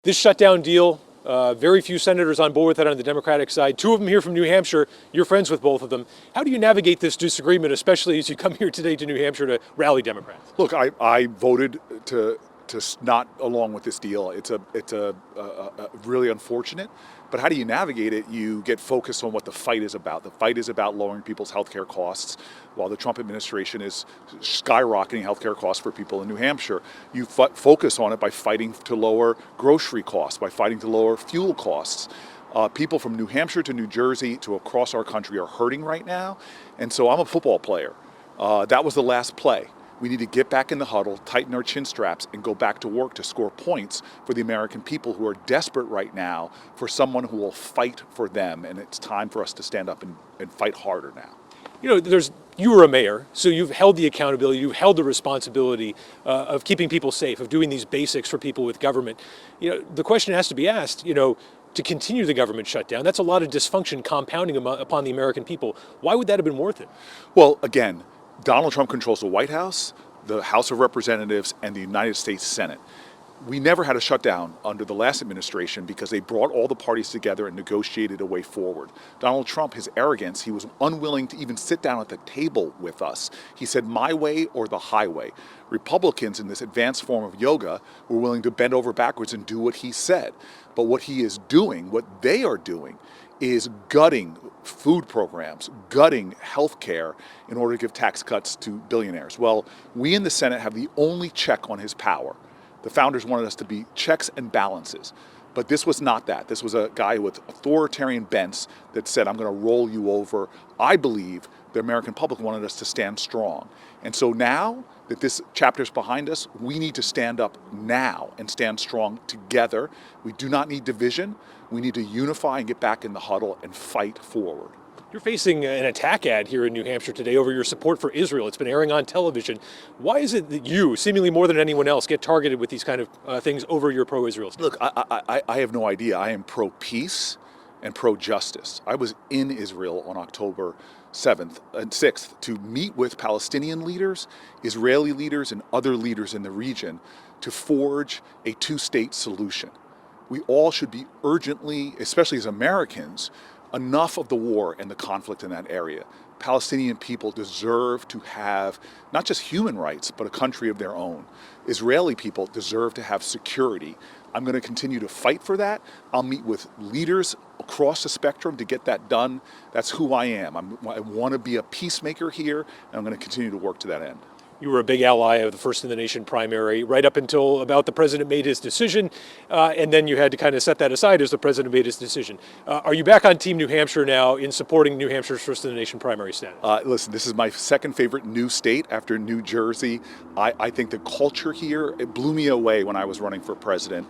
This shutdown deal, very few senators on board with that on the Democratic side. Two of them here from New Hampshire. You're friends with both of them. How do you navigate this disagreement, especially as you come here today to New Hampshire to rally Democrats? Look, I voted to not along with this deal. It's really unfortunate. But how do you navigate it? You get focused on what the fight is about. The fight is about lowering people's healthcare costs. While the Trump administration is skyrocketing healthcare costs for people in New Hampshire, you focus on it by fighting to lower grocery costs, by fighting to lower fuel costs. People from New Hampshire to New Jersey to across our country are hurting right now. And so I'm a football player. That was the last play. We need to get back in the huddle, tighten our chin straps, and go back to work to score points for the American people who are desperate right now for someone who will fight for them. And it's time for us to stand up and fight harder now. You know, you were a mayor, so you've held the accountability, you've held the responsibility of keeping people safe, of doing these basics for people with government. You know, the question has to be asked, to continue the government shutdown, that's a lot of dysfunction compounding upon the American people. Why would that have been worth it? Well, again, Donald Trump controls the White House, the House of Representatives, and the United States Senate. We never had a shutdown under the last administration because they brought all the parties together and negotiated a way forward. Donald Trump, his arrogance, he was unwilling to even sit down at the table with us. He said, my way or the highway. Republicans in this advanced form of yoga were willing to bend over backwards and do what he said. But what he is doing, what they are doing, is gutting food programs, gutting health care in order to give tax cuts to billionaires. Well, we in the Senate have the only check on his power. The founders wanted us to be checks and balances. But this was not that. This was a guy with authoritarian bents that said, I'm going to roll you over. I believe the American public wanted us to stand strong. And so now that this chapter is behind us, we need to stand up now and stand strong together. We do not need division. We need to unify and get back in the huddle and fight forward. You're facing an attack ad here in New Hampshire today over your support for Israel. It's been airing on television. Why is it that you, seemingly more than anyone else, get targeted with these kind of things over your pro-Israel stance? Look, I have no idea. I am pro-peace and pro-justice. I was in Israel on October 7th and 6th to meet with Palestinian leaders, Israeli leaders, and other leaders in the region to forge a two-state solution. We all should be urgently, especially as Americans, enough of the war and the conflict in that area. Palestinian people deserve to have not just human rights, but a country of their own. Israeli people deserve to have security. I'm going to continue to fight for that. I'll meet with leaders across the spectrum to get that done. That's who I am. I want to be a peacemaker here, and I'm going to continue to work to that end. You were a big ally of the First in the Nation primary right up until about the president made his decision, and then you had to kind of set that aside as the president made his decision. Are you back on Team New Hampshire now in supporting New Hampshire's First in the Nation primary status? Listen, this is my second favorite new state after New Jersey. I think the culture here, it blew me away when I was running for president.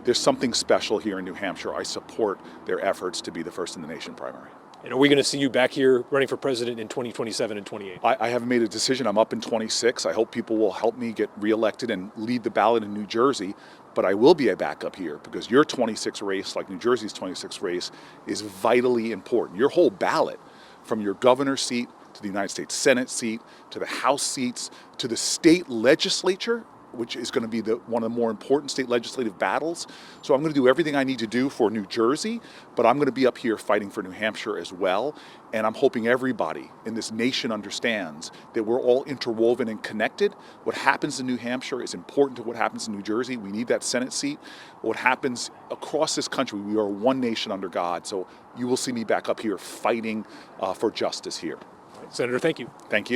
There's something special here in New Hampshire. I support their efforts to be the First in the Nation primary. And are we going to see you back here running for president in 2027 and 28? I haven't made a decision. I'm up in 26. I hope people will help me get reelected and lead the ballot in New Jersey. But I will be a backup here because your 26 race, like New Jersey's 26 race, is vitally important. Your whole ballot, from your governor's seat to the United States Senate seat, to the House seats, to the state legislature, which is going to be one of the more important state legislative battles. So I'm going to do everything I need to do for New Jersey, but I'm going to be up here fighting for New Hampshire as well. And I'm hoping everybody in this nation understands that we're all interwoven and connected. What happens in New Hampshire is important to what happens in New Jersey. We need that Senate seat. What happens across this country, we are one nation under God. So you will see me back up here fighting for justice here. Senator, thank you. Thank you.